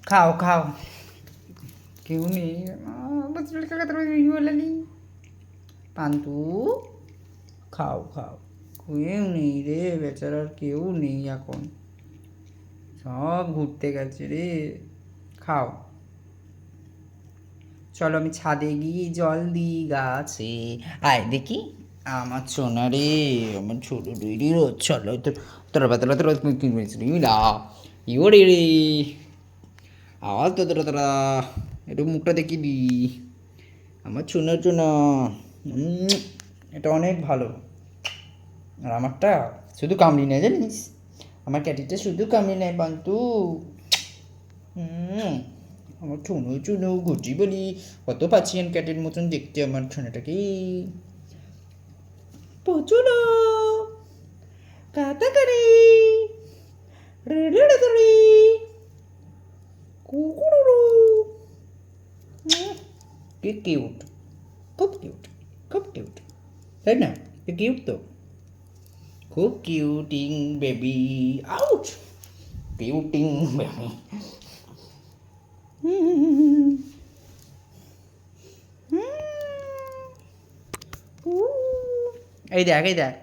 খাও খাও, কেউ নেই। বলালি পান্তু, খাও খাও। কেউ নেই রে বেচারার, কেউ নেই এখন, সব ঘুরতে গেছে রে। খাও, চলো আমি ছাদে গিয়ে জল দিই গাছে। আয় দেখি আমার সোনা রে, আমার ছোট রে রোজ চলো তো। তোরা তোরা তোরা কি বলছিস ইলা ইওরে রে, আওয়াজ তো তোরা তোরা, একটু মুখটা দেখি দি আমার সোনার জন্য। এটা অনেক ভালো। আর আমারটা শুধু কামড়ি নেয় জানিস, আমার ক্যাটিটা শুধু কামড়ি নেয় বান্তু। হুম, আমার চুনো চুনো গুটি বলি, কত পাচ্ছিয়ান ক্যাটের মতন দেখতে আমার ছোনাটাকে। পচুনো কাতাকারি রেড়েড়ে কুকুরু। কি কিউট, খুব কিউট, খুব কিউট, তাই না? কিউট তো, খুব কিউটিং বেবি। আউট, কিউটিং বেবি। এই দেখ এই দেখ,